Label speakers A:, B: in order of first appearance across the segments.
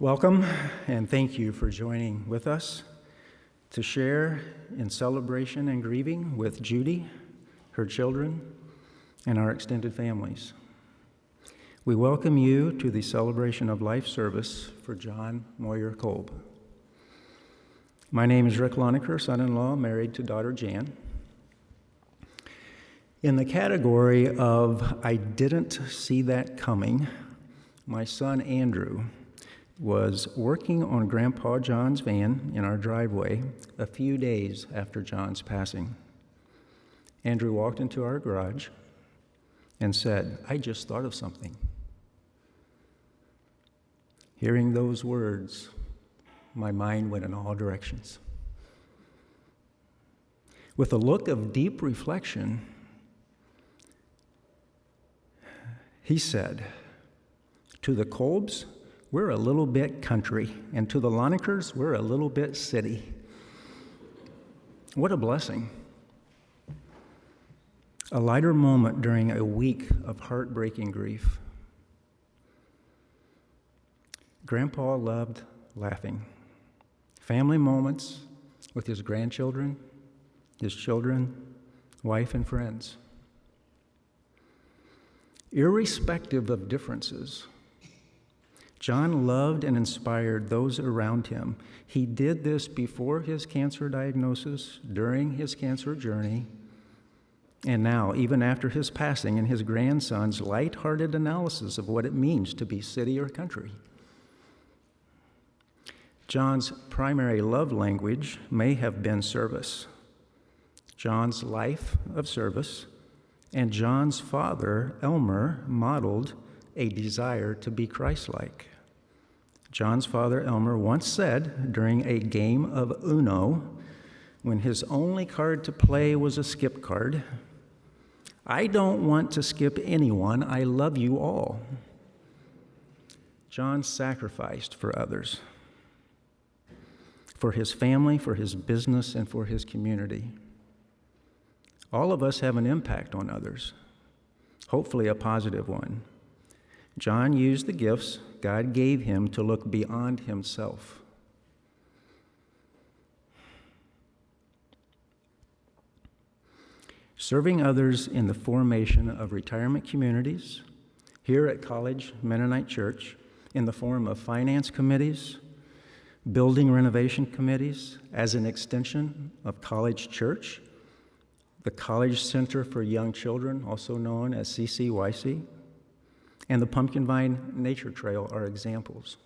A: Welcome, and thank you for joining with us to share in celebration and grieving with Judy, her children, and our extended families. We welcome you to the celebration of life service for John Moyer Kolb. My name is Rick Loneker, son-in-law, married to daughter Jan. In the category of I didn't see that coming, my son Andrew was working on Grandpa John's van in our driveway a few days after John's passing. Andrew walked into our garage and said, "I just thought of something." Hearing those words, my mind went in all directions. With a look of deep reflection, he said, "To the Kolbs, we're a little bit country, and to the Lonekers, we're a little bit city." What a blessing. A lighter moment during a week of heartbreaking grief. Grandpa loved laughing. Family moments with his grandchildren, his children, wife, and friends. Irrespective of differences, John loved and inspired those around him. He did this before his cancer diagnosis, during his cancer journey, and now, even after his passing and his grandson's light-hearted analysis of what it means to be city or country. John's primary love language may have been service. John's life of service and John's father, Elmer, modeled a desire to be Christ-like. John's father, Elmer, once said during a game of Uno, when his only card to play was a skip card, "I don't want to skip anyone, I love you all." John sacrificed for others, for his family, for his business, and for his community. All of us have an impact on others, hopefully a positive one. John used the gifts God gave him to look beyond himself. Serving others in the formation of retirement communities, here at College Mennonite Church, in the form of finance committees, building renovation committees, as an extension of College Church, the College Center for Young Children, also known as CCYC, and the Pumpkin Vine Nature Trail are examples.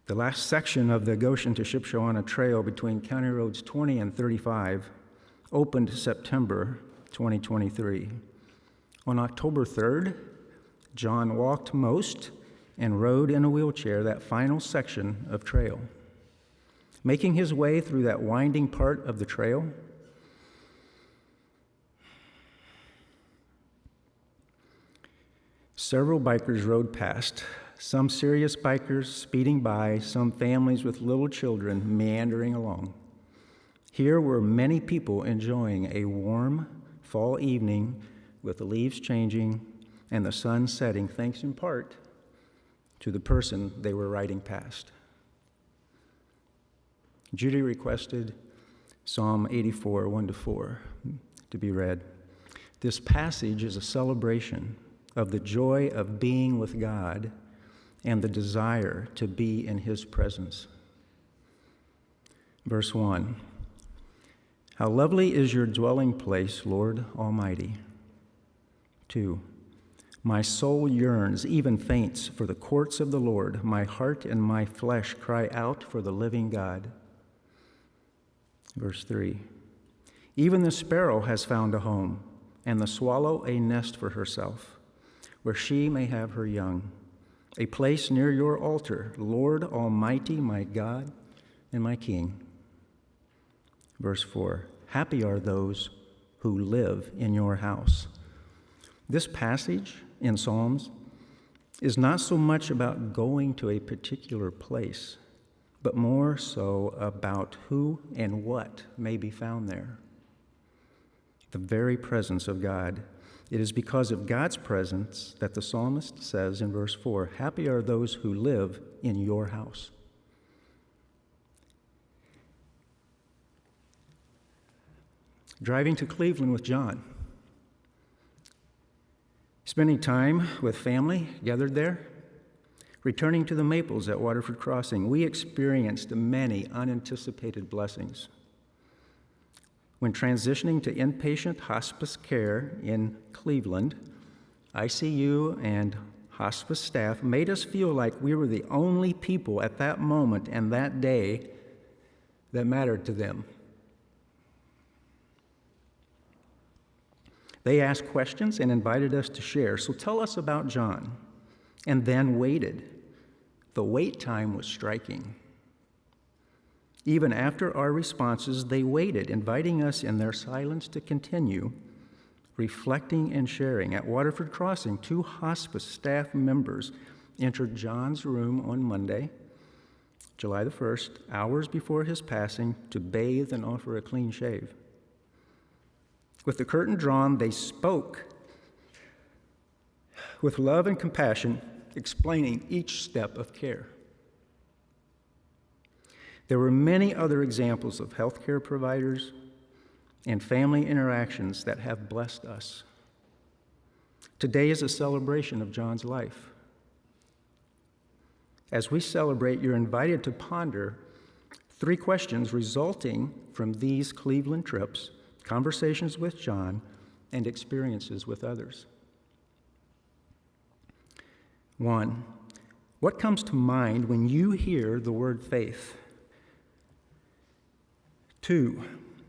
A: The last section of the Goshen to Shipshewana Trail between County Roads 20 and 35 opened September 2023. On October 3rd, John walked most and rode in a wheelchair that final section of trail. Making his way through that winding part of the trail, several bikers rode past, some serious bikers speeding by, some families with little children meandering along. Here were many people enjoying a warm fall evening with the leaves changing and the sun setting, thanks in part to the person they were riding past. Judy requested Psalm 84, 1-4 to be read. This passage is a celebration of the joy of being with God and the desire to be in His presence. Verse 1, "How lovely is your dwelling place, Lord Almighty." 2, "My soul yearns, even faints, for the courts of the Lord. My heart and my flesh cry out for the living God." Verse 3, "Even the sparrow has found a home, and the swallow a nest for herself, where she may have her young, a place near your altar, Lord Almighty, my God and my King." Verse 4, "Happy are those who live in your house." This passage in Psalms is not so much about going to a particular place, but more so about who and what may be found there. the very presence of God. It is because of God's presence that the psalmist says in verse 4, "Happy are those who live in your house." Driving to Cleveland with John, spending time with family gathered there, returning to the Maples at Waterford Crossing, we experienced many unanticipated blessings. When transitioning to inpatient hospice care in Cleveland, ICU and hospice staff made us feel like we were the only people at that moment and that day that mattered to them. They asked questions and invited us to share. So tell us about John. And then waited. The wait time was striking. Even after our responses, they waited, inviting us in their silence to continue, reflecting and sharing. At Waterford Crossing, 2 hospice staff members entered John's room on Monday, July the 1st, hours before his passing, to bathe and offer a clean shave. With the curtain drawn, they spoke with love and compassion, explaining each step of care. There were many other examples of healthcare providers and family interactions that have blessed us. Today is a celebration of John's life. As we celebrate, you're invited to ponder 3 questions resulting from these Cleveland trips, conversations with John, and experiences with others. 1, what comes to mind when you hear the word faith? 2,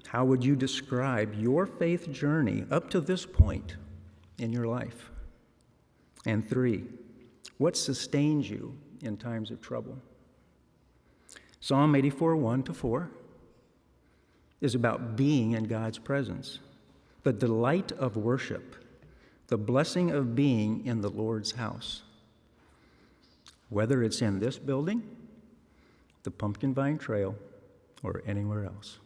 A: how would you describe your faith journey up to this point in your life? And 3, what sustains you in times of trouble? Psalm 84, 1-4 is about being in God's presence, the delight of worship, the blessing of being in the Lord's house. Whether it's in this building, the Pumpkin Vine Trail, or anywhere else.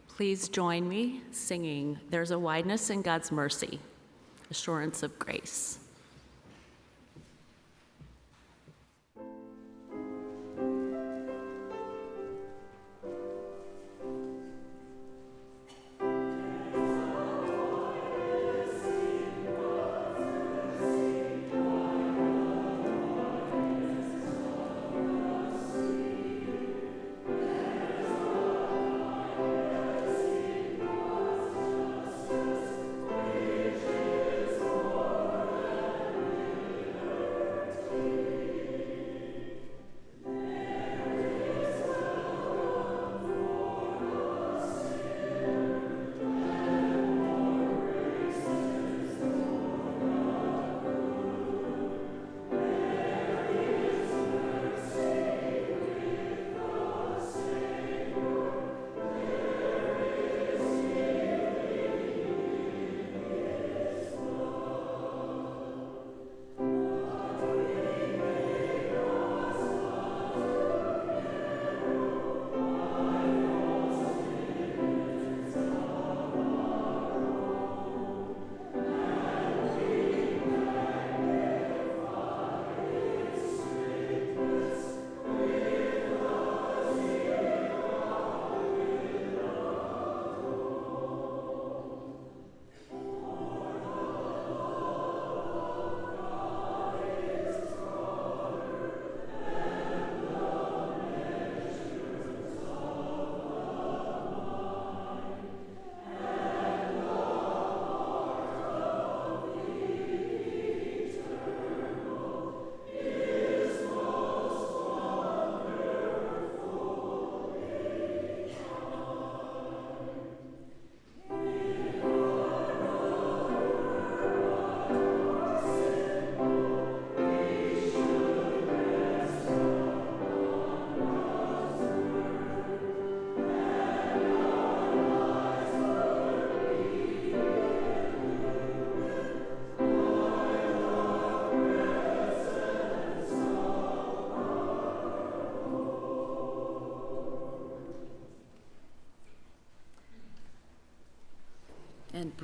B: Please join me singing "There's a Wideness in God's Mercy," Assurance of Grace.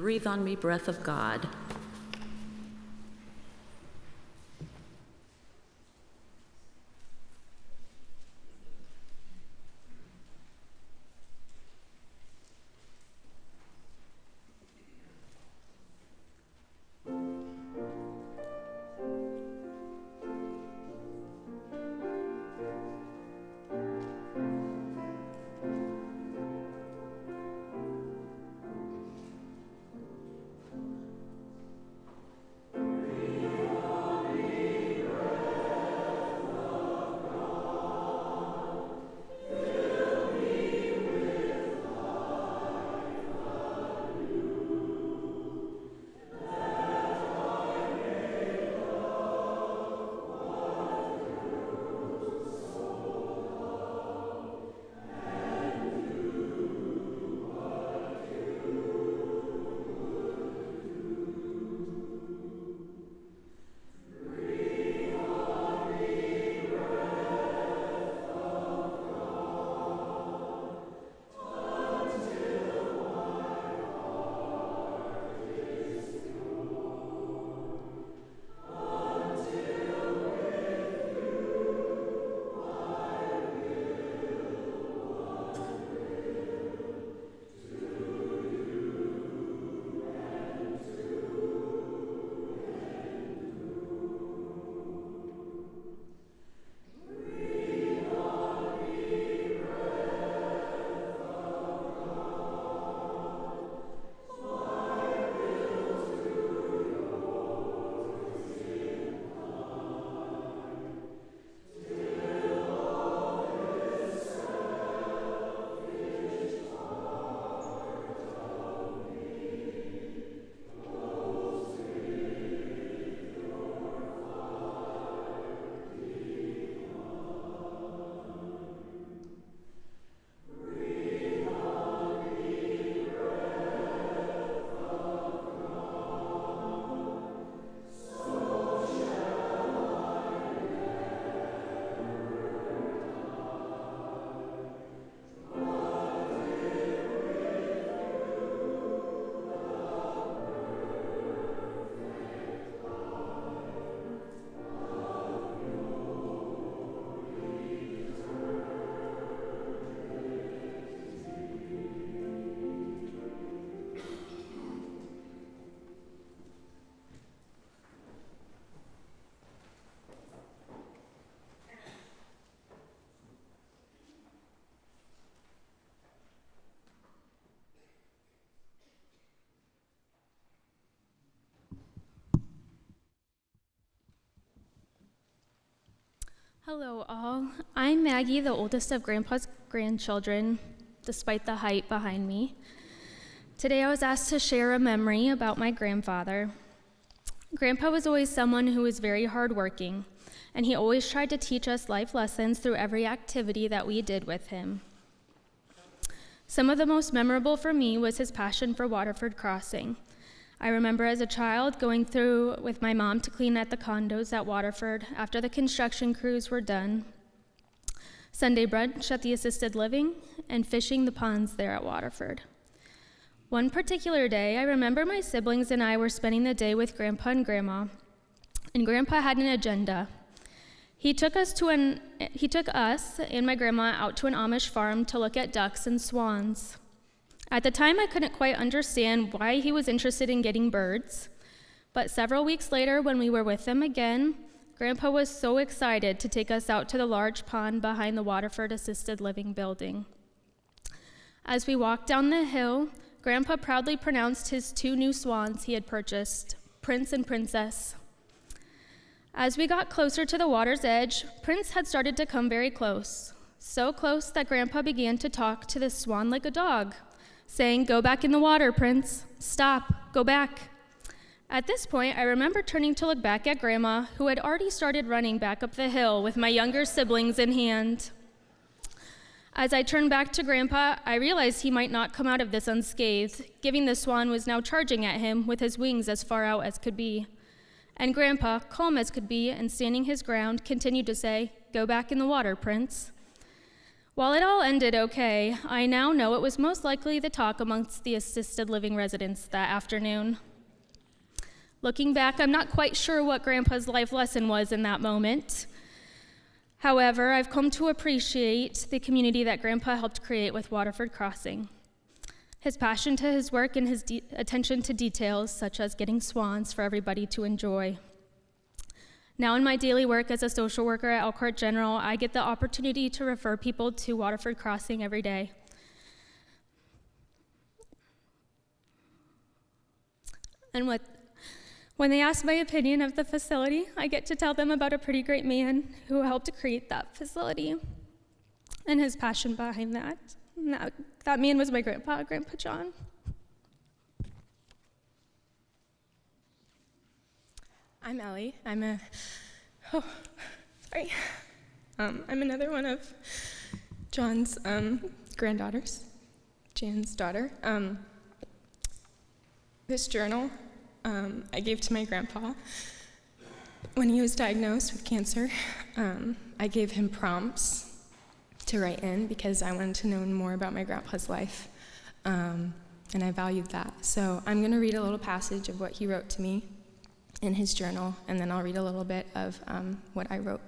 B: Breathe on me, breath of God.
C: Hello, all. I'm Maggie, the oldest of Grandpa's grandchildren, despite the height behind me. Today I was asked to share a memory about my grandfather. Grandpa was always someone who was very hardworking, and he always tried to teach us life lessons through every activity that we did with him. Some of the most memorable for me was his passion for Waterford Crossing. I remember as a child going through with my mom to clean at the condos at Waterford after the construction crews were done, Sunday brunch at the assisted living, and fishing the ponds there at Waterford. One particular day, I remember my siblings and I were spending the day with Grandpa and Grandma, and Grandpa had an agenda. He took us and my grandma out to an Amish farm to look at ducks and swans. At the time, I couldn't quite understand why he was interested in getting birds, but several weeks later, when we were with him again, Grandpa was so excited to take us out to the large pond behind the Waterford Assisted Living building. As we walked down the hill, Grandpa proudly pronounced his 2 new swans he had purchased, Prince and Princess. As we got closer to the water's edge, Prince had started to come very close, so close that Grandpa began to talk to the swan like a dog, saying, "Go back in the water, Prince. Stop, go back." At this point, I remember turning to look back at Grandma, who had already started running back up the hill with my younger siblings in hand. As I turned back to Grandpa, I realized he might not come out of this unscathed, given the swan was now charging at him with his wings as far out as could be. And Grandpa, calm as could be and standing his ground, continued to say, "Go back in the water, Prince." While it all ended okay, I now know it was most likely the talk amongst the assisted living residents that afternoon. Looking back, I'm not quite sure what Grandpa's life lesson was in that moment. However, I've come to appreciate the community that Grandpa helped create with Waterford Crossing. His passion to his work and his attention to details, such as getting swans for everybody to enjoy. Now in my daily work as a social worker at Elkhart General, I get the opportunity to refer people to Waterford Crossing every day. And when they ask my opinion of the facility, I get to tell them about a pretty great man who helped create that facility and his passion behind that. And that man was my grandpa, Grandpa John.
D: I'm Ellie. I'm another one of John's granddaughters, Jan's daughter. This journal I gave to my grandpa when he was diagnosed with cancer. I gave him prompts to write in because I wanted to know more about my grandpa's life, and I valued that. So I'm going to read a little passage of what he wrote to me in his journal, and then I'll read a little bit of what I wrote.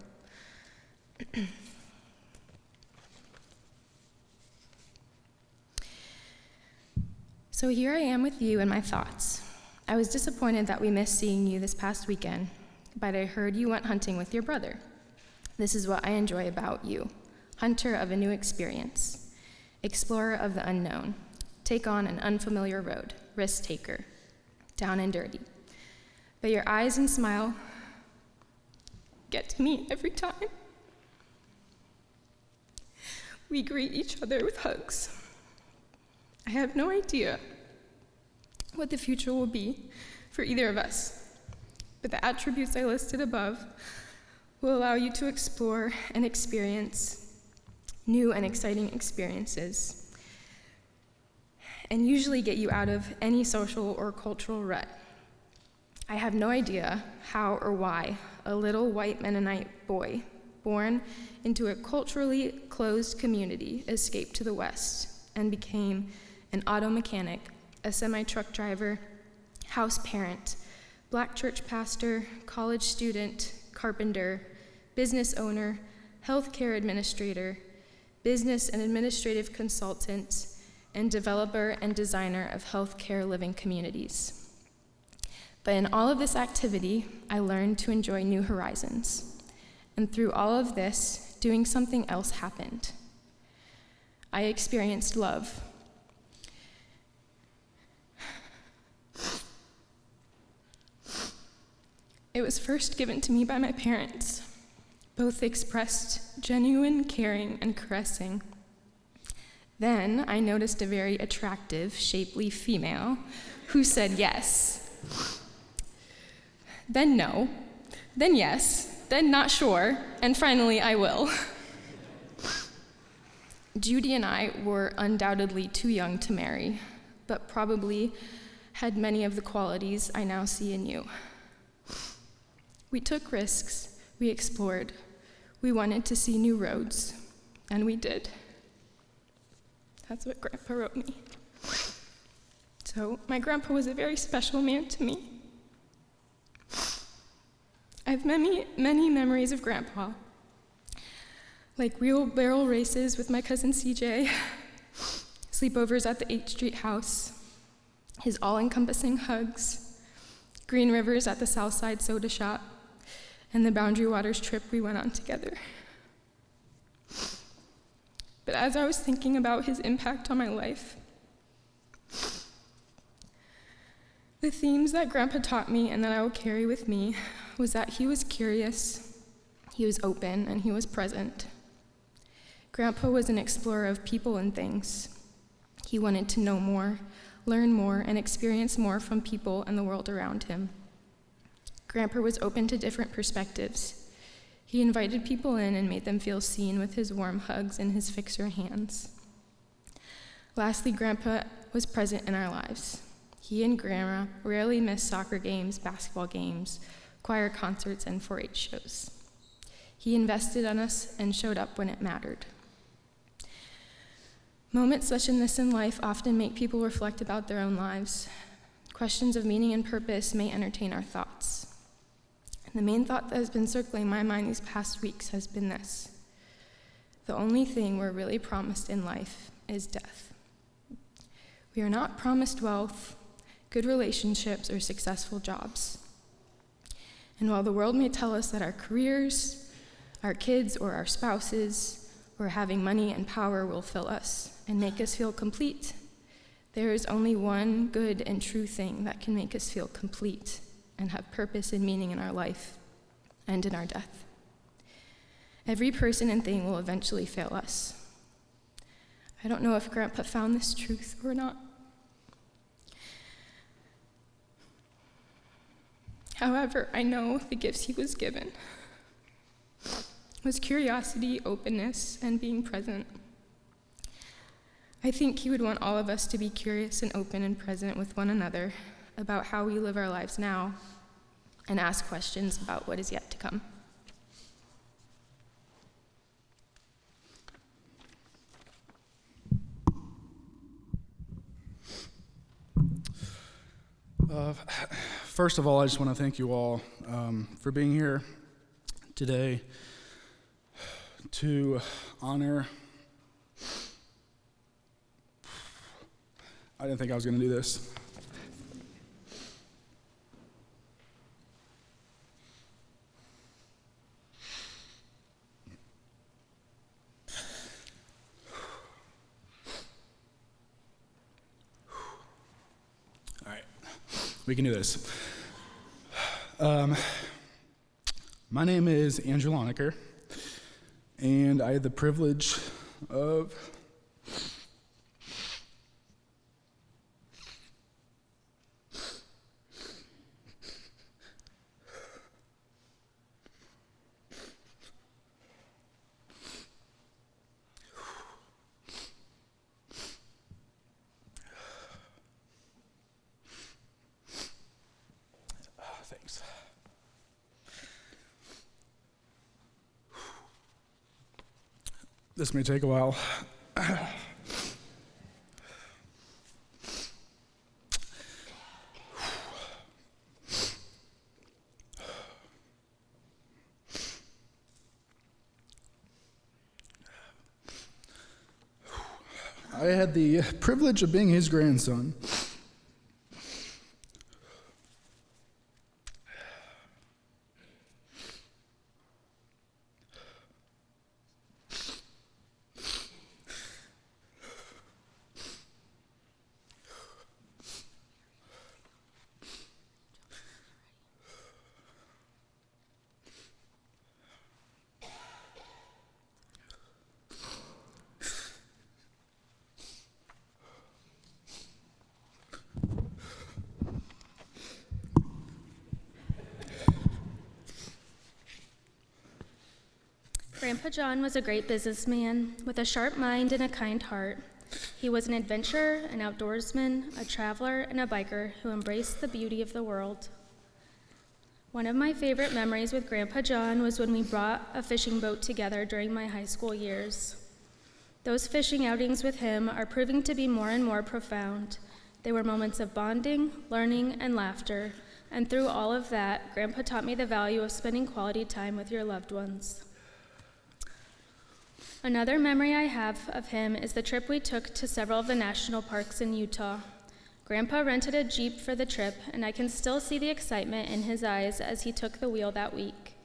D: So here I am with you in my thoughts. I was disappointed that we missed seeing you this past weekend, but I heard you went hunting with your brother. This is what I enjoy about you. Hunter of a new experience, explorer of the unknown, take on an unfamiliar road, risk taker, down and dirty. But your eyes and smile get to me every time. We greet each other with hugs. I have no idea what the future will be for either of us, but the attributes I listed above will allow you to explore and experience new and exciting experiences, and usually get you out of any social or cultural rut. I have no idea how or why a little white Mennonite boy born into a culturally closed community escaped to the West and became an auto mechanic, a semi-truck driver, house parent, black church pastor, college student, carpenter, business owner, healthcare administrator, business and administrative consultant, and developer and designer of healthcare living communities. But in all of this activity, I learned to enjoy new horizons. And through all of this, doing something else happened. I experienced love. It was first given to me by my parents. Both expressed genuine caring and caressing. Then I noticed a very attractive, shapely female who said yes. Then no, then yes, then not sure, and finally I will. Judy and I were undoubtedly too young to marry, but probably had many of the qualities I now see in you. We took risks, we explored, we wanted to see new roads, and we did. That's what Grandpa wrote me. So my grandpa was a very special man to me. I have many, many memories of Grandpa, like wheelbarrow races with my cousin CJ, sleepovers at the 8th Street house, his all-encompassing hugs, Green Rivers at the Southside Soda Shop, and the Boundary Waters trip we went on together. But as I was thinking about his impact on my life, the themes that Grandpa taught me and that I will carry with me was that he was curious, he was open, and he was present. Grandpa was an explorer of people and things. He wanted to know more, learn more, and experience more from people and the world around him. Grandpa was open to different perspectives. He invited people in and made them feel seen with his warm hugs and his fixer hands. Lastly, Grandpa was present in our lives. He and Grandma rarely missed soccer games, basketball games, choir concerts, and 4-H shows. He invested in us and showed up when it mattered. Moments such as this in life often make people reflect about their own lives. Questions of meaning and purpose may entertain our thoughts. And the main thought that has been circling my mind these past weeks has been this: the only thing we're really promised in life is death. We are not promised wealth, good relationships, or successful jobs. And while the world may tell us that our careers, our kids, or our spouses, or having money and power will fill us and make us feel complete, there is only one good and true thing that can make us feel complete and have purpose and meaning in our life and in our death. Every person and thing will eventually fail us. I don't know if Grandpa found this truth or not. However, I know the gifts he was given was curiosity, openness, and being present. I think he would want all of us to be curious and open and present with one another about how we live our lives now and ask questions about what is yet to come.
E: First of all, I just want to thank you all for being here today to honor. I didn't think I was going to do this. All right, we can do this. My name is Andrew Lonecker, and I had the privilege of thanks. This may take a while. I had the privilege of being his grandson.
C: Grandpa John was a great businessman with a sharp mind and a kind heart. He was an adventurer, an outdoorsman, a traveler, and a biker who embraced the beauty of the world. One of my favorite memories with Grandpa John was when we brought a fishing boat together during my high school years. Those fishing outings with him are proving to be more and more profound. They were moments of bonding, learning, and laughter, and through all of that, Grandpa taught me the value of spending quality time with your loved ones. Another memory I have of him is the trip we took to several of the national parks in Utah. Grandpa rented a Jeep for the trip, and I can still see the excitement in his eyes as he took the wheel that week.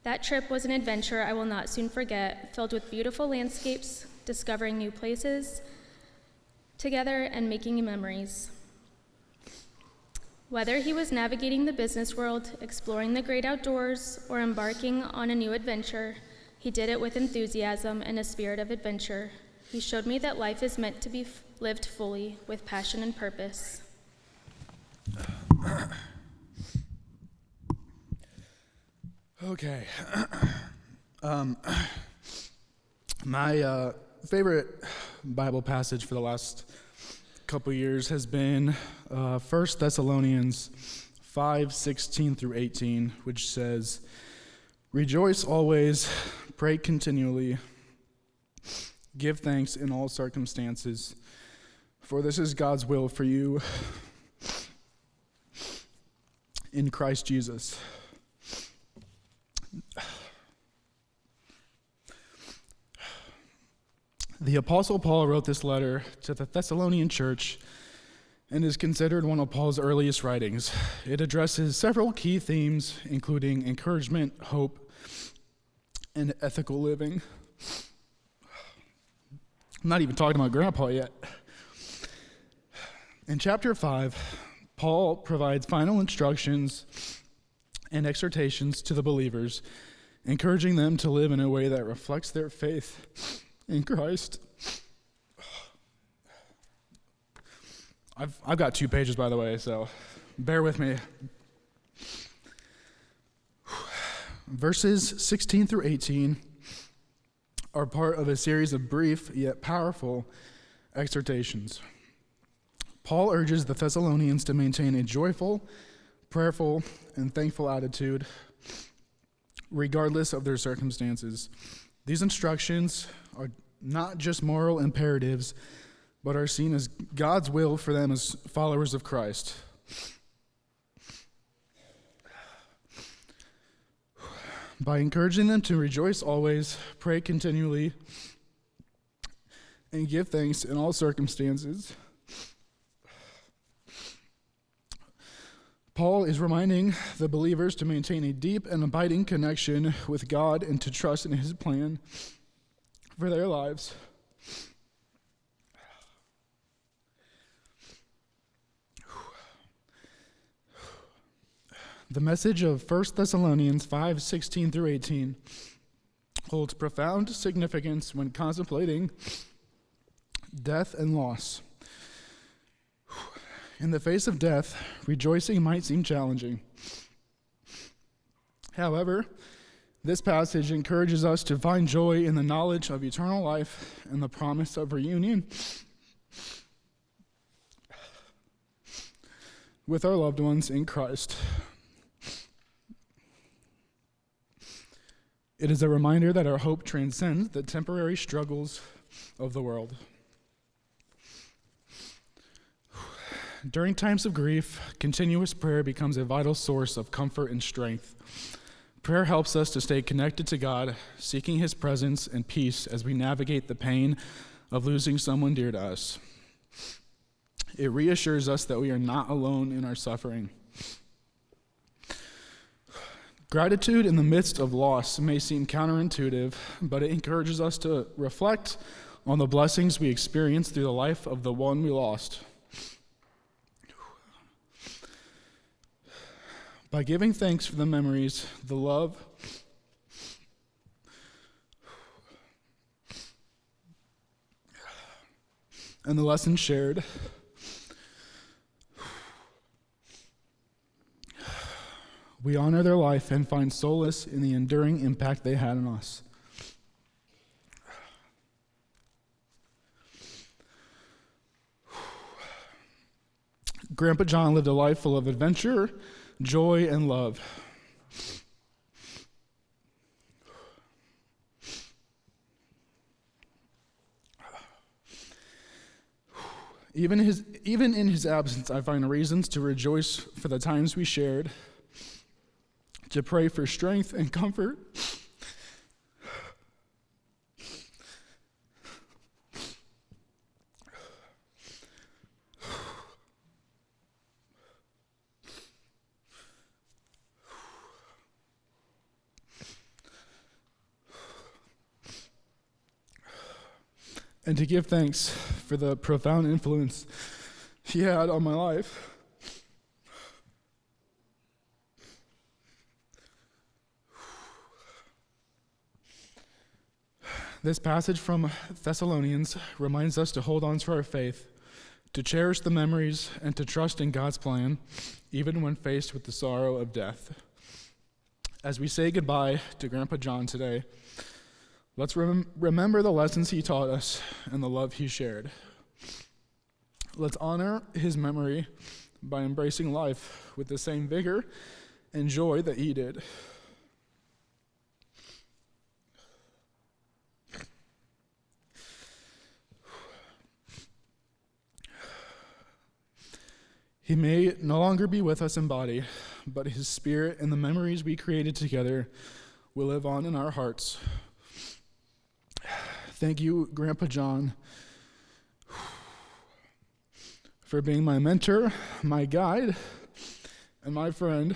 C: That trip was an adventure I will not soon forget, filled with beautiful landscapes, discovering new places together, and making memories. Whether he was navigating the business world, exploring the great outdoors, or embarking on a new adventure, he did it with enthusiasm and a spirit of adventure. He showed me that life is meant to be lived fully with passion and purpose.
E: Okay. My favorite Bible passage for the last couple years has been 1 Thessalonians 5:16 through 18, which says, "Rejoice always, pray continually, Give thanks in all circumstances, for this is God's will for you in Christ Jesus. The Apostle Paul wrote this letter to the Thessalonian church and is considered one of Paul's earliest writings. It addresses several key themes, including encouragement, hope, and ethical living. I'm not even talking about Grandpa yet. In chapter 5, Paul provides final instructions and exhortations to the believers, encouraging them to live in a way that reflects their faith in Christ. I've got 2 pages, by the way, so bear with me. Verses 16 through 18 are part of a series of brief yet powerful exhortations. Paul urges the Thessalonians to maintain a joyful, prayerful, and thankful attitude regardless of their circumstances. These instructions are not just moral imperatives, but are seen as God's will for them as followers of Christ. By encouraging them to rejoice always, pray continually, and give thanks in all circumstances, Paul is reminding the believers to maintain a deep and abiding connection with God and to trust in his plan for their lives. The message of 1 Thessalonians 5:16 through 18 holds profound significance when contemplating death and loss. In the face of death, rejoicing might seem challenging. However, this passage encourages us to find joy in the knowledge of eternal life and the promise of reunion with our loved ones in Christ. It is a reminder that our hope transcends the temporary struggles of the world. During times of grief, continuous prayer becomes a vital source of comfort and strength. Prayer helps us to stay connected to God, seeking his presence and peace as we navigate the pain of losing someone dear to us. It reassures us that we are not alone in our suffering. Gratitude in the midst of loss may seem counterintuitive, but it encourages us to reflect on the blessings we experience through the life of the one we lost. By giving thanks for the memories, the love, and the lessons shared, we honor their life and find solace in the enduring impact they had on us. Grandpa John lived a life full of adventure, joy, and love. Even in his absence, I find reasons to rejoice for the times we shared, to pray for strength and comfort, and to give thanks for the profound influence he had on my life. This passage from Thessalonians reminds us to hold on to our faith, to cherish the memories, and to trust in God's plan, even when faced with the sorrow of death. As we say goodbye to Grandpa John today, let's remember the lessons he taught us and the love he shared. Let's honor his memory by embracing life with the same vigor and joy that he did. He may no longer be with us in body, but his spirit and the memories we created together will live on in our hearts. Thank you, Grandpa John, for being my mentor, my guide, and my friend.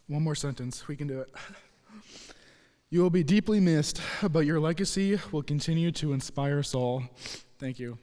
E: One more sentence, we can do it. You will be deeply missed, but your legacy will continue to inspire us all. Thank you.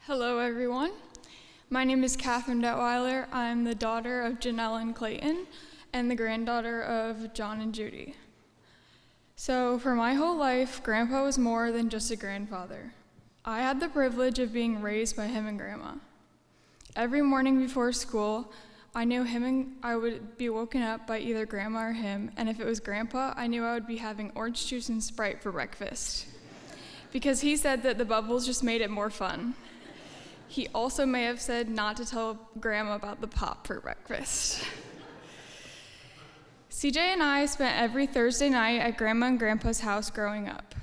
F: Hello, everyone. My name is Catherine Detweiler. I'm the daughter of Janelle and Clayton and the granddaughter of John and Judy. So for my whole life, Grandpa was more than just a grandfather. I had the privilege of being raised by him and Grandma. Every morning before school, I knew I would be woken up by either Grandma or him, and if it was Grandpa, I knew I would be having orange juice and Sprite for breakfast, because he said that the bubbles just made it more fun. He also may have said not to tell Grandma about the pop for breakfast. CJ and I spent every Thursday night at Grandma and Grandpa's house growing up.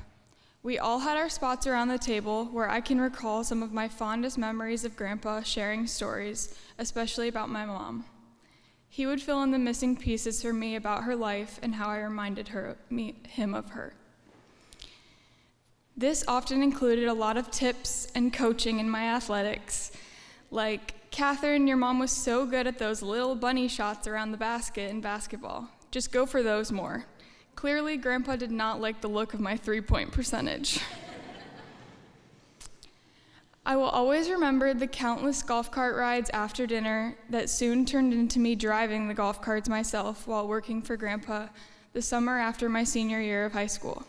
F: We all had our spots around the table where I can recall some of my fondest memories of Grandpa sharing stories, especially about my mom. He would fill in the missing pieces for me about her life and how I reminded him of her. This often included a lot of tips and coaching in my athletics, like, "Catherine, your mom was so good at those little bunny shots around the basket in basketball. Just go for those more." Clearly, Grandpa did not like the look of my three-point percentage. I will always remember the countless golf cart rides after dinner that soon turned into me driving the golf carts myself while working for Grandpa the summer after my senior year of high school.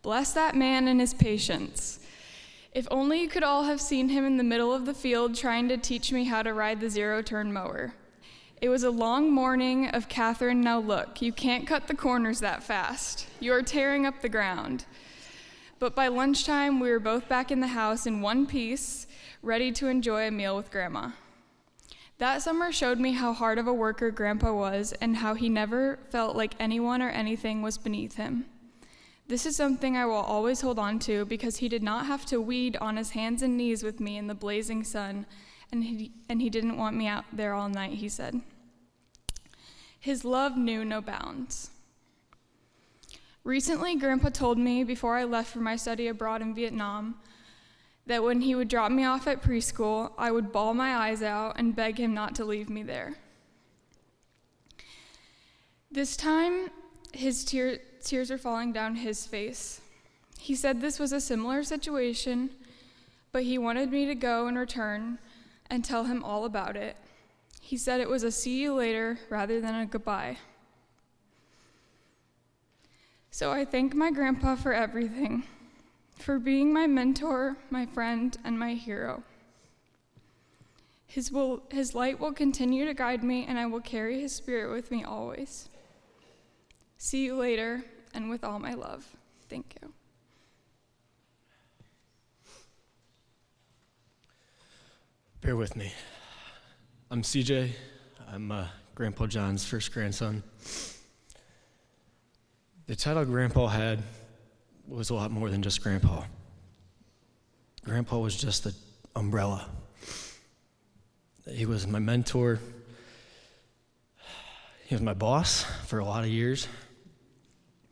F: Bless that man and his patience. If only you could all have seen him in the middle of the field trying to teach me how to ride the zero-turn mower. It was a long morning of, "Catherine, now look, you can't cut the corners that fast. You are tearing up the ground." But by lunchtime, we were both back in the house in one piece, ready to enjoy a meal with Grandma. That summer showed me how hard of a worker Grandpa was and how he never felt like anyone or anything was beneath him. This is something I will always hold on to because he did not have to weed on his hands and knees with me in the blazing sun, and he didn't want me out there all night, he said. His love knew no bounds. Recently, Grandpa told me before I left for my study abroad in Vietnam that when he would drop me off at preschool, I would bawl my eyes out and beg him not to leave me there. This time, his tears were falling down his face. He said this was a similar situation, but he wanted me to go and return and tell him all about it. He said it was a see you later rather than a goodbye. So I thank my Grandpa for everything, for being my mentor, my friend, and my hero. His light will continue to guide me, and I will carry his spirit with me always. See you later, and with all my love. Thank you.
G: Bear with me. I'm CJ. I'm Grandpa John's first grandson. The title Grandpa had was a lot more than just Grandpa. Grandpa was just the umbrella. He was my mentor. He was my boss for a lot of years.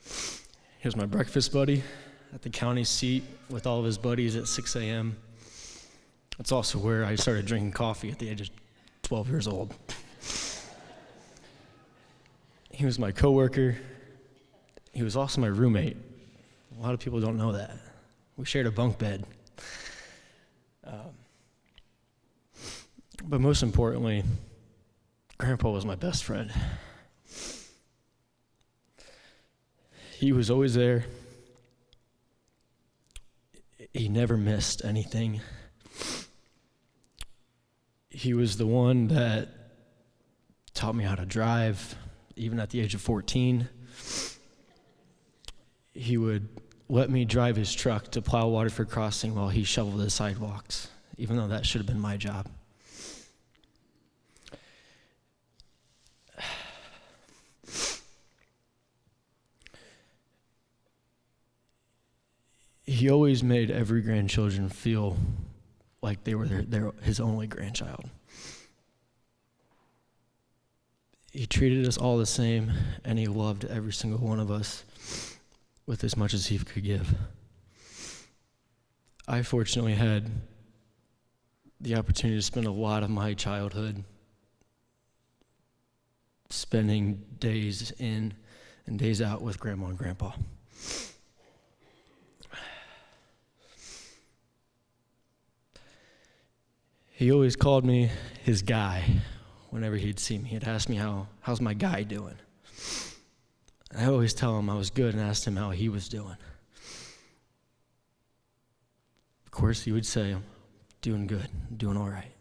G: He was my breakfast buddy at the county seat with all of his buddies at 6 a.m. That's also where I started drinking coffee at the age of 12 years old. He was my coworker. He was also my roommate. A lot of people don't know that. We shared a bunk bed. But most importantly, Grandpa was my best friend. He was always there. He never missed anything. He was the one that taught me how to drive, even at the age of 14. He would let me drive his truck to plow Waterford Crossing while he shoveled the sidewalks, even though that should have been my job. He always made every grandchildren feel like they were his only grandchild. He treated us all the same, and he loved every single one of us with as much as he could give. I fortunately had the opportunity to spend a lot of my childhood spending days in and days out with Grandma and Grandpa. He always called me his guy whenever he'd see me. He'd ask me, how's my guy doing? I always tell him I was good and asked him how he was doing. Of course, he would say, I'm doing good, doing all right.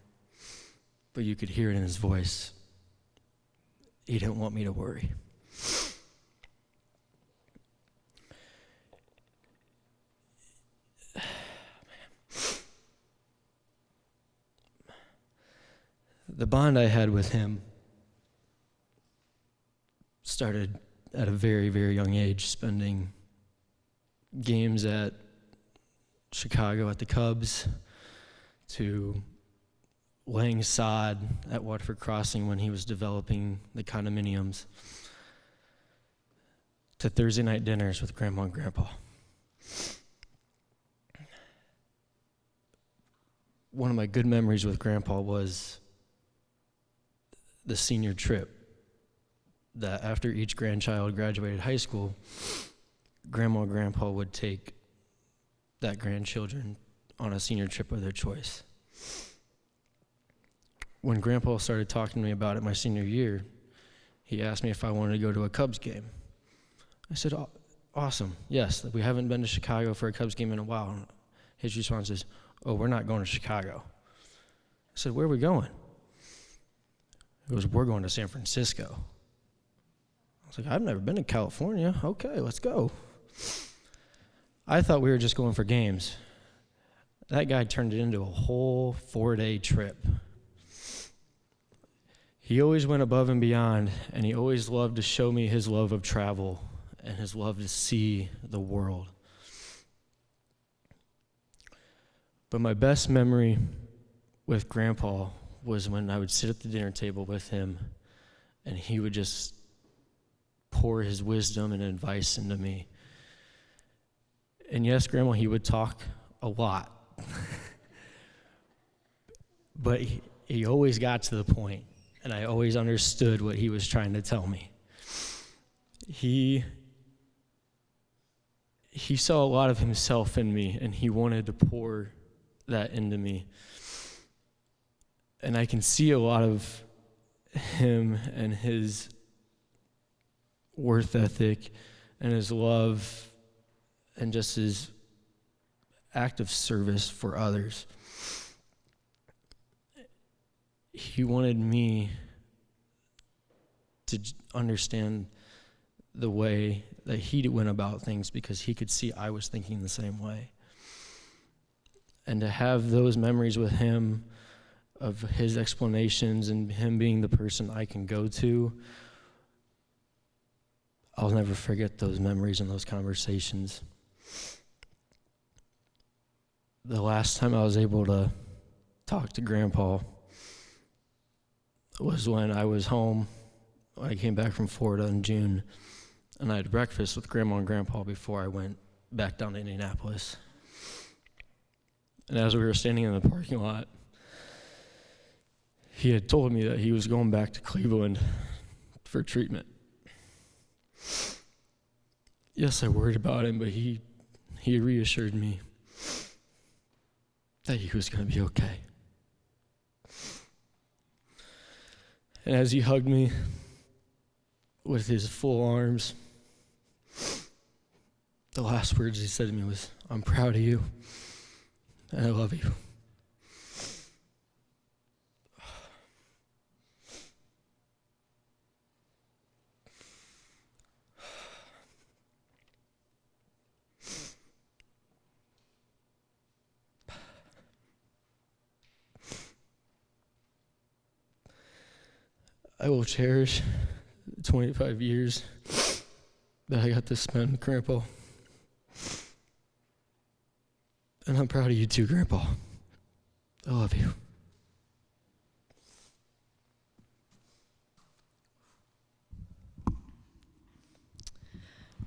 G: But you could hear it in his voice. He didn't want me to worry. The bond I had with him started at a very, very young age, spending games at Chicago at the Cubs, to laying sod at Waterford Crossing when he was developing the condominiums, to Thursday night dinners with Grandma and Grandpa. One of my good memories with Grandpa was the senior trip, that after each grandchild graduated high school, Grandma and Grandpa would take that grandchildren on a senior trip of their choice. When Grandpa started talking to me about it my senior year, he asked me if I wanted to go to a Cubs game. I said, awesome, yes, we haven't been to Chicago for a Cubs game in a while. His response is, oh, we're not going to Chicago. I said, where are we going? He goes, we're going to San Francisco. I was like, I've never been to California. Okay, let's go. I thought we were just going for games. That guy turned it into a whole 4-day trip. He always went above and beyond, and he always loved to show me his love of travel and his love to see the world. But my best memory with Grandpa was when I would sit at the dinner table with him, and he would just pour his wisdom and advice into me. And yes, Grandma, he would talk a lot. But he always got to the point, and I always understood what he was trying to tell me. He saw a lot of himself in me, and he wanted to pour that into me. And I can see a lot of him and his worth ethic and his love and just his act of service for others. He wanted me to understand the way that he went about things because he could see I was thinking the same way. And to have those memories with him of his explanations and him being the person I can go to, I'll never forget those memories and those conversations. The last time I was able to talk to Grandpa was when I was home. I came back from Florida in June, and I had breakfast with Grandma and Grandpa before I went back down to Indianapolis. And as we were standing in the parking lot, he had told me that he was going back to Cleveland for treatment. Yes, I worried about him, but he reassured me that he was going to be okay. And as he hugged me with his full arms, the last words he said to me was, I'm proud of you, and I love you. I will cherish the 25 years that I got to spend with Grandpa. And I'm proud of you too, Grandpa. I love you.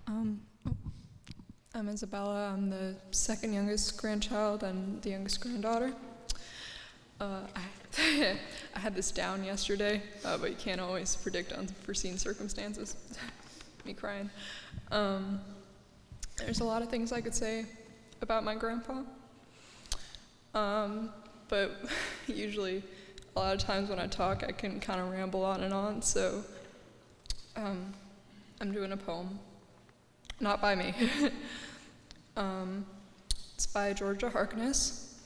D: I'm Isabella. I'm the second youngest grandchild and the youngest granddaughter. I had this down yesterday, but you can't always predict unforeseen circumstances. Me crying. There's a lot of things I could say about my grandpa, but usually a lot of times when I talk I can kind of ramble on and on, so I'm doing a poem. Not by me. It's by Georgia Harkness,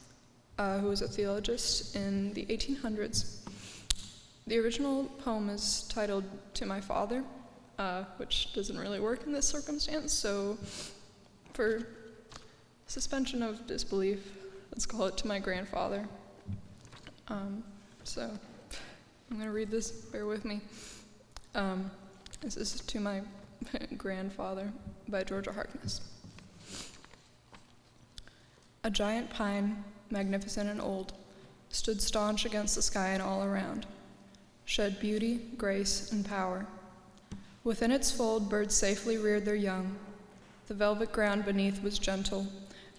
D: who was a theologist in the 1800s. The original poem is titled To My Father, which doesn't really work in this circumstance, so for suspension of disbelief, let's call it To My Grandfather. So I'm going to read this, bear with me. This is To My Grandfather by Georgia Harkness. A giant pine, magnificent and old, stood staunch against the sky and all around, shed beauty, grace, and power. Within its fold, birds safely reared their young. The velvet ground beneath was gentle,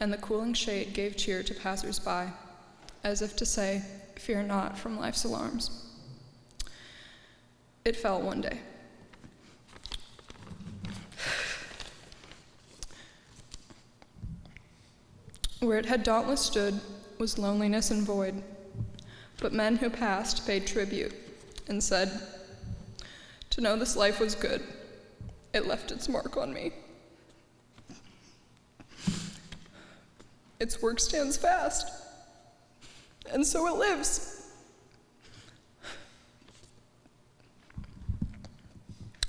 D: and the cooling shade gave cheer to passers-by, as if to say, "Fear not from life's alarms." It fell one day. Where it had dauntless stood was loneliness and void, but men who passed paid tribute and said, "To know this life was good, it left its mark on me. Its work stands fast, and so it lives.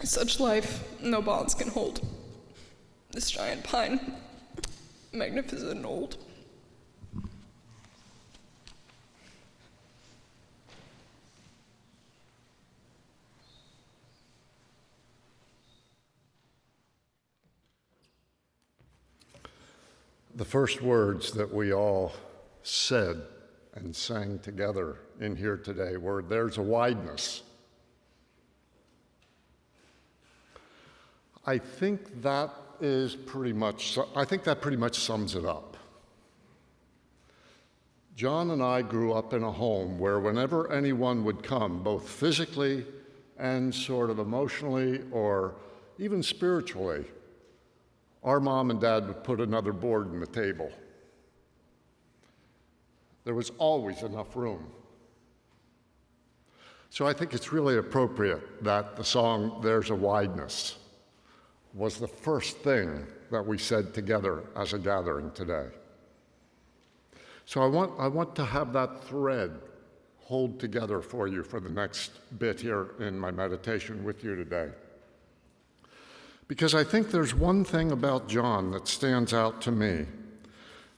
D: Such life no bonds can hold. This giant pine, magnificent and old."
H: The first words that we all said and sang together in here today were, "There's a wideness." I think that pretty much sums it up. John and I grew up in a home where whenever anyone would come, both physically and sort of emotionally or even spiritually, our mom and dad would put another board on the table. There was always enough room. So I think it's really appropriate that the song, "There's a Wideness," was the first thing that we said together as a gathering today. So I want to have that thread hold together for you for the next bit here in my meditation with you today. Because I think there's one thing about John that stands out to me,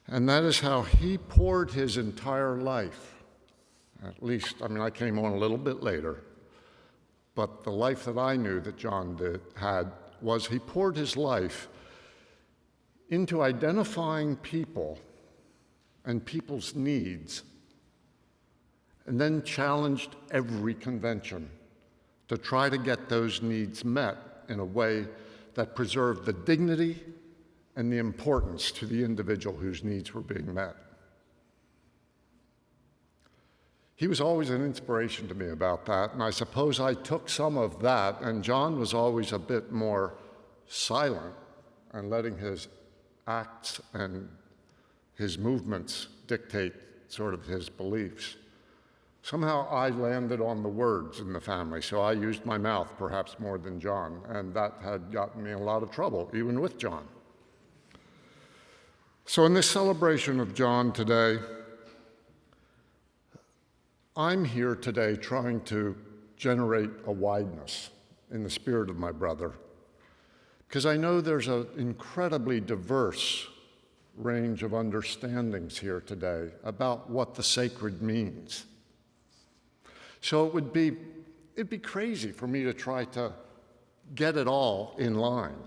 H: and that is how he poured his entire life, at least, I came on a little bit later, but the life that I knew that John had was he poured his life into identifying people and people's needs, and then challenged every convention to try to get those needs met in a way that preserved the dignity and the importance to the individual whose needs were being met. He was always an inspiration to me about that, and I suppose I took some of that, and John was always a bit more silent and letting his acts and his movements dictate sort of his beliefs. Somehow I landed on the words in the family, so I used my mouth perhaps more than John, and that had gotten me in a lot of trouble, even with John. So in this celebration of John today, I'm here today trying to generate a wideness in the spirit of my brother, because I know there's an incredibly diverse range of understandings here today about what the sacred means. So it'd be crazy for me to try to get it all in line.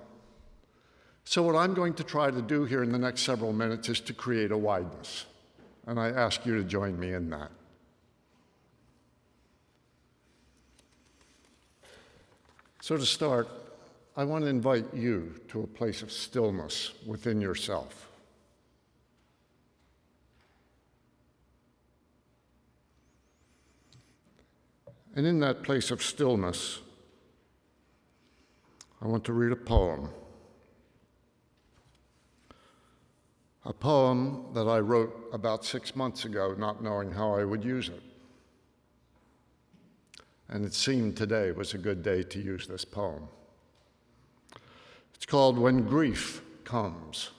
H: So what I'm going to try to do here in the next several minutes is to create a wideness, and I ask you to join me in that. So to start, I want to invite you to a place of stillness within yourself. And in that place of stillness, I want to read a poem that I wrote about 6 months ago, not knowing how I would use it. And it seemed today was a good day to use this poem. It's called When Grief Comes.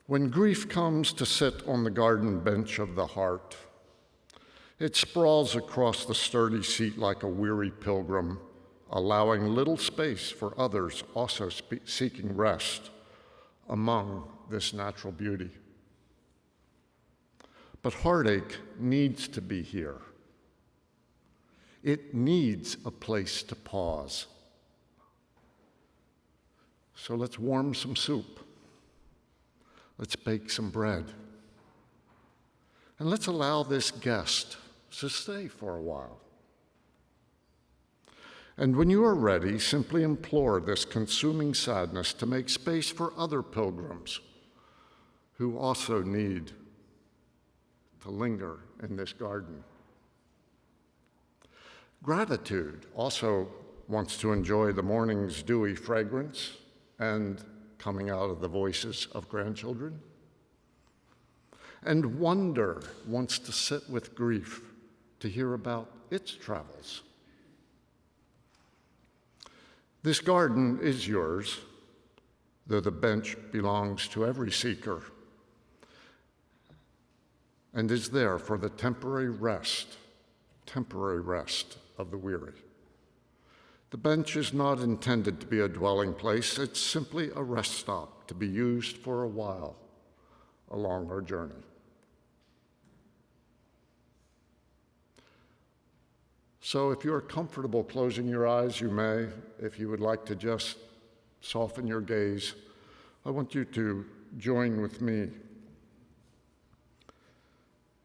H: When grief comes to sit on the garden bench of the heart, it sprawls across the sturdy seat like a weary pilgrim, allowing little space for others also seeking rest among this natural beauty. But heartache needs to be here. It needs a place to pause. So let's warm some soup. Let's bake some bread. And let's allow this guest to stay for a while. And when you are ready, simply implore this consuming sadness to make space for other pilgrims who also need to linger in this garden. Gratitude also wants to enjoy the morning's dewy fragrance and coming out of the voices of grandchildren. And wonder wants to sit with grief to hear about its travels. This garden is yours, though the bench belongs to every seeker and is there for the temporary rest of the weary. The bench is not intended to be a dwelling place. It's simply a rest stop to be used for a while along our journey. So if you're comfortable closing your eyes, you may. If you would like to just soften your gaze, I want you to join with me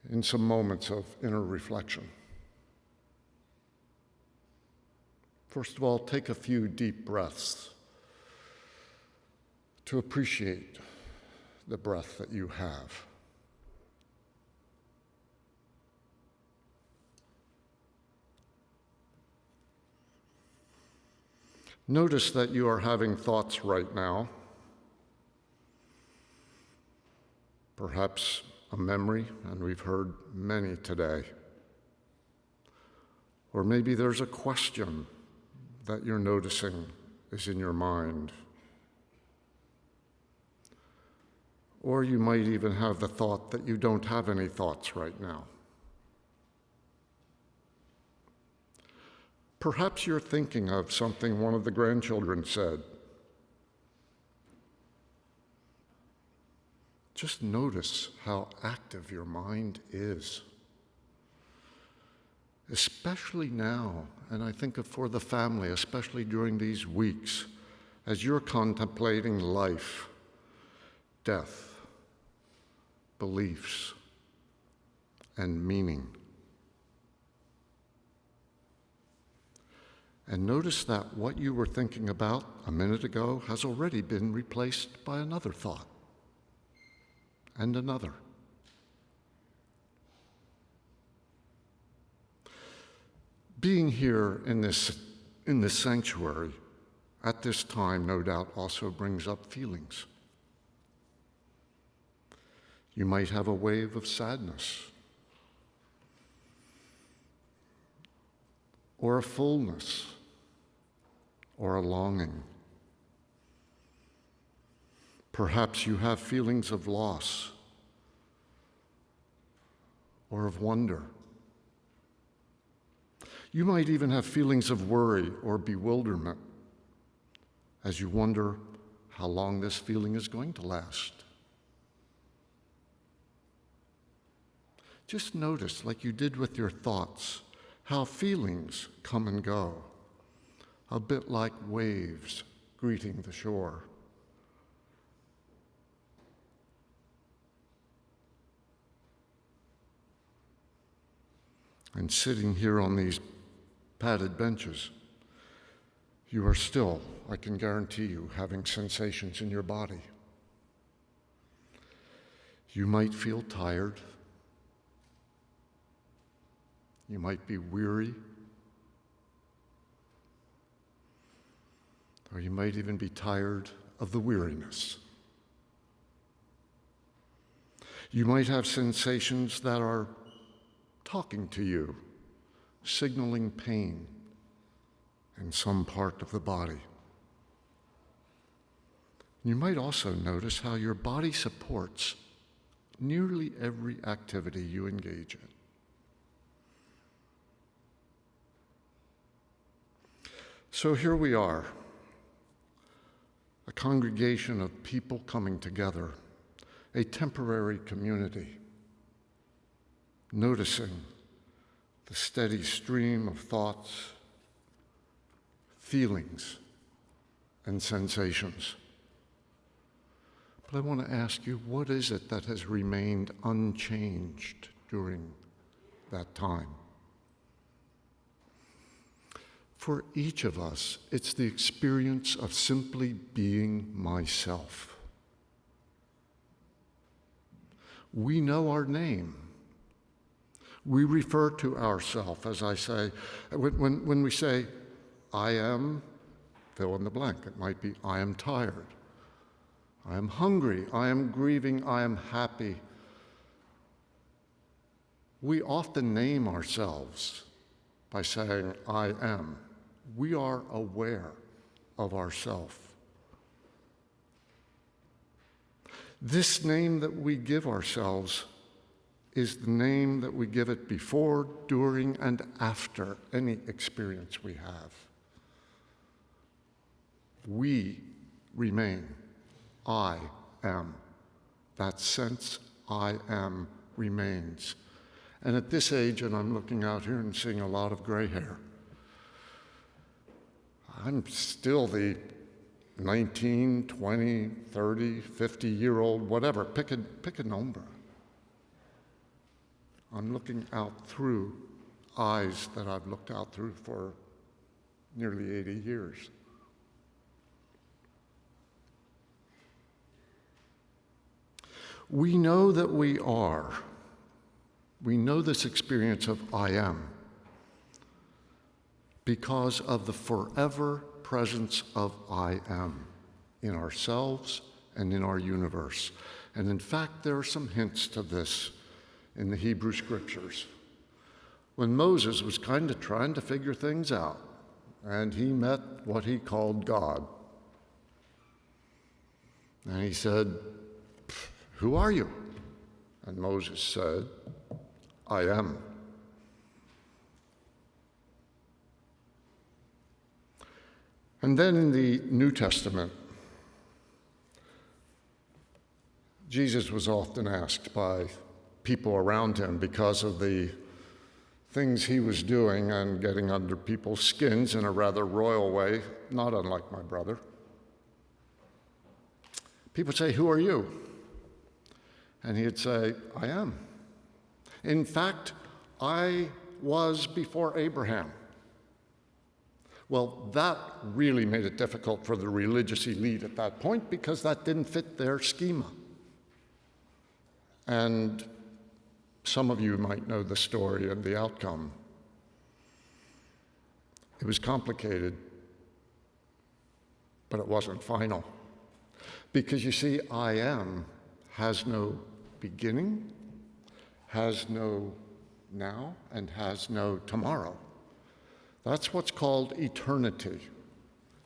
H: in some moments of inner reflection. First of all, take a few deep breaths to appreciate the breath that you have. Notice that you are having thoughts right now, perhaps a memory, and we've heard many today. Or maybe there's a question that you're noticing is in your mind. Or you might even have the thought that you don't have any thoughts right now. Perhaps you're thinking of something one of the grandchildren said. Just notice how active your mind is. Especially now, and I think of for the family, especially during these weeks, as you're contemplating life, death, beliefs, and meaning. And notice that what you were thinking about a minute ago has already been replaced by another thought, and another. Being here in this sanctuary at this time, no doubt, also brings up feelings. You might have a wave of sadness, or a fullness, or a longing. Perhaps you have feelings of loss, or of wonder. You might even have feelings of worry or bewilderment as you wonder how long this feeling is going to last. Just notice, like you did with your thoughts, how feelings come and go, a bit like waves greeting the shore. And sitting here on these padded benches, you are still, I can guarantee you, having sensations in your body. You might feel tired. You might be weary. Or you might even be tired of the weariness. You might have sensations that are talking to you, signaling pain in some part of the body. You might also notice how your body supports nearly every activity you engage in. So here we are, a congregation of people coming together, a temporary community, noticing the steady stream of thoughts, feelings, and sensations. But I want to ask you, what is it that has remained unchanged during that time? For each of us, it's the experience of simply being myself. We know our name. We refer to ourselves, as I say, when we say, I am, fill in the blank. It might be, I am tired. I am hungry. I am grieving. I am happy. We often name ourselves by saying, I am. We are aware of ourself. This name that we give ourselves is the name that we give it before, during, and after any experience we have. We remain. I am. That sense, I am, remains. And at this age, and I'm looking out here and seeing a lot of gray hair, I'm still the 19, 20, 30, 50-year-old, whatever, pick a number. I'm looking out through eyes that I've looked out through for nearly 80 years. We know that we are. We know this experience of I am because of the forever presence of I am in ourselves and in our universe. And in fact, there are some hints to this in the Hebrew Scriptures. When Moses was kind of trying to figure things out, and he met what he called God, and he said, "Who are you?" And Moses said, "I am." And then in the New Testament, Jesus was often asked by people around him because of the things he was doing and getting under people's skins in a rather royal way, not unlike my brother. People would say, "Who are you?" And he'd say, "I am. In fact, I was before Abraham." Well, that really made it difficult for the religious elite at that point because that didn't fit their schema. And some of you might know the story and the outcome. It was complicated, but it wasn't final. Because you see, I am has no beginning, has no now, and has no tomorrow. That's what's called eternity.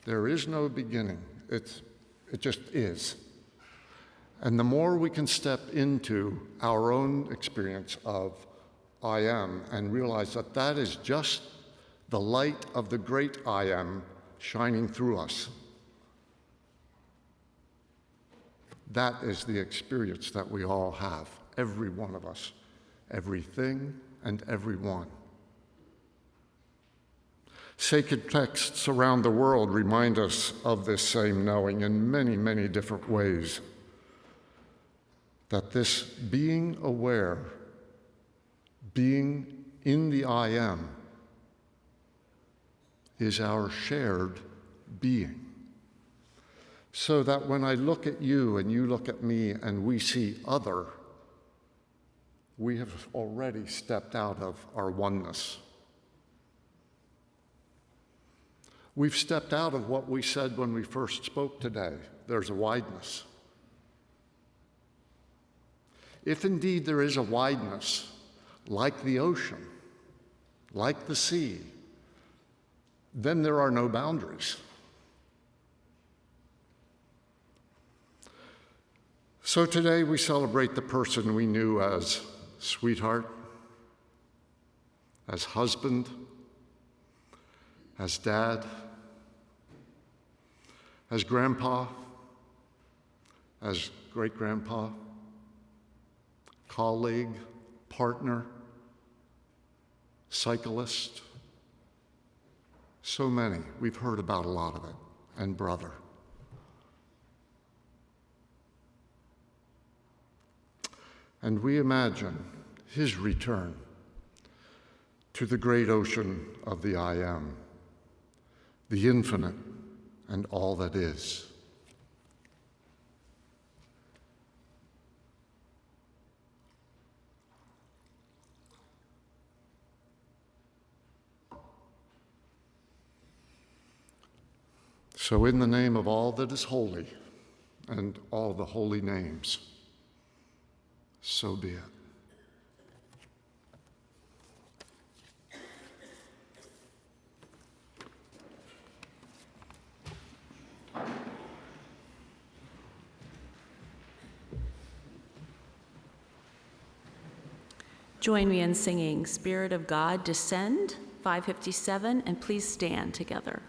H: There is no beginning. It just is. And the more we can step into our own experience of I am and realize that that is just the light of the great I am shining through us, that is the experience that we all have, every one of us, everything and everyone. Sacred texts around the world remind us of this same knowing in many, many different ways. That this being aware, being in the I am, is our shared being. So that when I look at you and you look at me and we see other, we have already stepped out of our oneness. We've stepped out of what we said when we first spoke today. There's a wideness. If indeed there is a wideness, like the ocean, like the sea, then there are no boundaries. So today we celebrate the person we knew as sweetheart, as husband, as dad, as grandpa, as great-grandpa, colleague, partner, cyclist. So many. We've heard about a lot of it. And brother. And we imagine his return to the great ocean of the I Am, the infinite and all that is. So in the name of all that is holy and all the holy names, so be it.
B: Join me in singing Spirit of God, Descend, 557, and please stand together.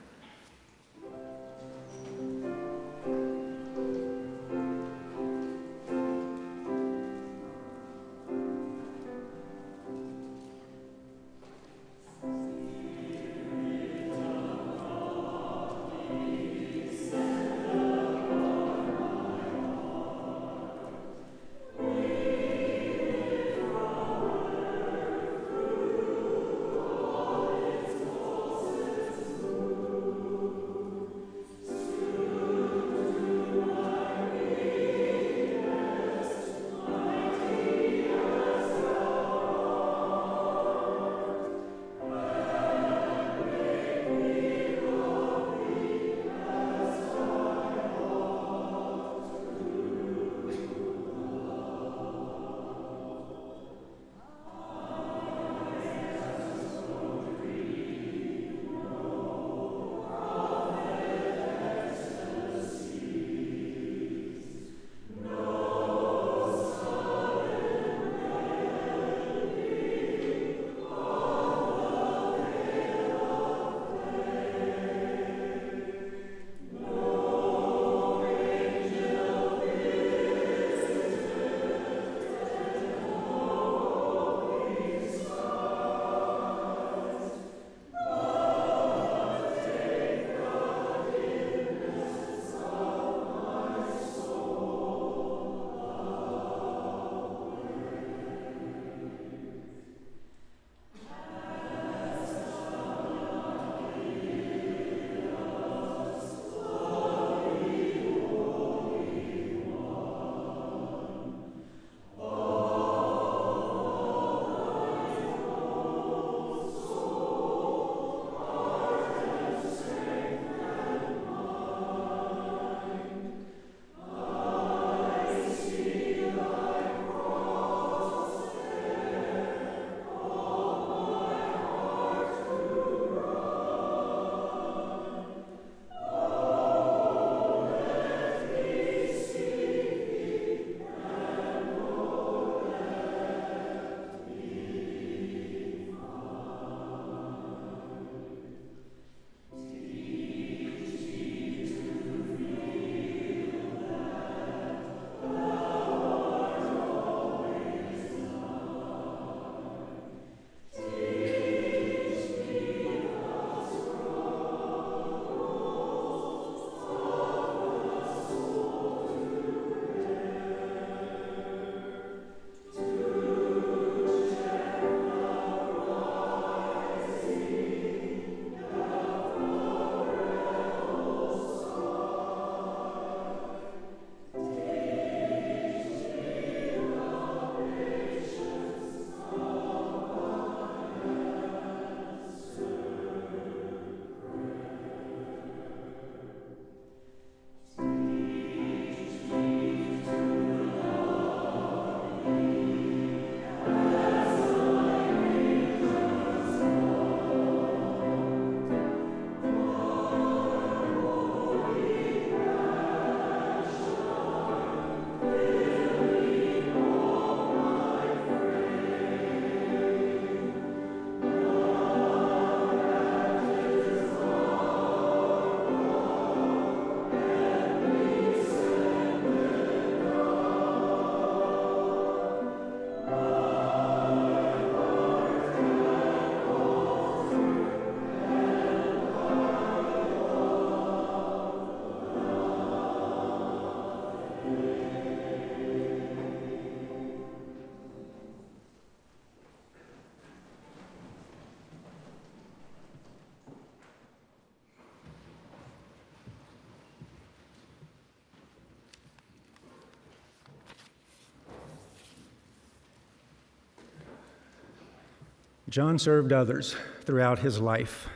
A: John served others throughout his life: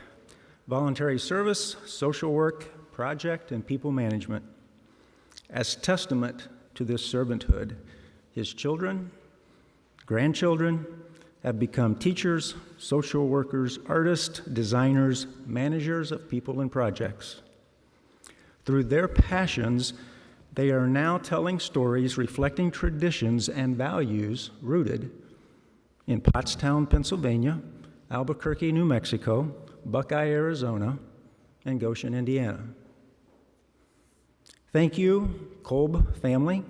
A: voluntary service, social work, project, and people management. As testament to this servanthood, his children, grandchildren have become teachers, social workers, artists, designers, managers of people and projects. Through their passions, they are now telling stories reflecting traditions and values rooted in Pottstown, Pennsylvania, Albuquerque, New Mexico, Buckeye, Arizona, and Goshen, Indiana. Thank you, Kolb family,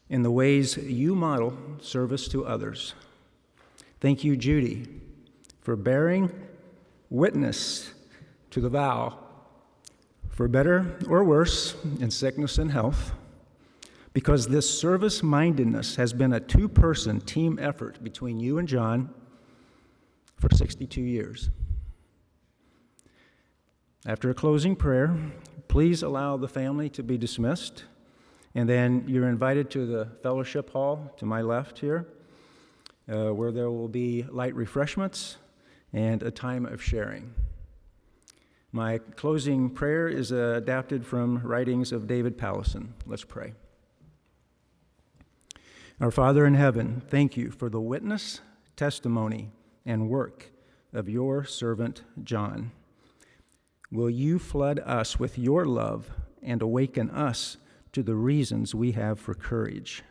A: in the ways you model service to others. Thank you, Judy, for bearing witness to the vow, for better or worse, in sickness and health, because this service-mindedness has been a two-person team effort between you and John for 62 years. After a closing prayer, please allow the family to be dismissed, and then you're invited to the fellowship hall to my left here, where there will be light refreshments and a time of sharing. My closing prayer is adapted from writings of David Pallison. Let's pray. Our Father in heaven, thank you for the witness, testimony, and work of your servant John. Will you flood us with your love and awaken us to the reasons we have for courage?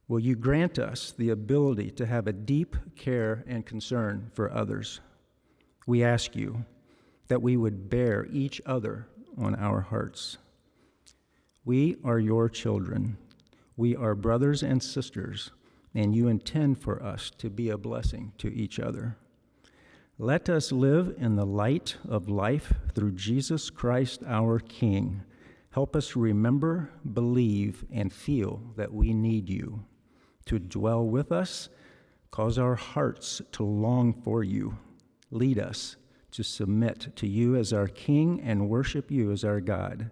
A: Will you grant us the ability to have a deep care and concern for others? We ask you that we would bear each other on our hearts. We are your children. We are brothers and sisters, and you intend for us to be a blessing to each other. Let us live in the light of life through Jesus Christ, our King. Help us remember, believe, and feel that we need you to dwell with us. Cause our hearts to long for you. Lead us to submit to you as our King and worship you as our God.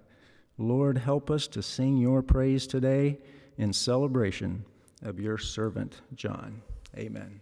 A: Lord, help us to sing your praise today in celebration of your servant John. Amen.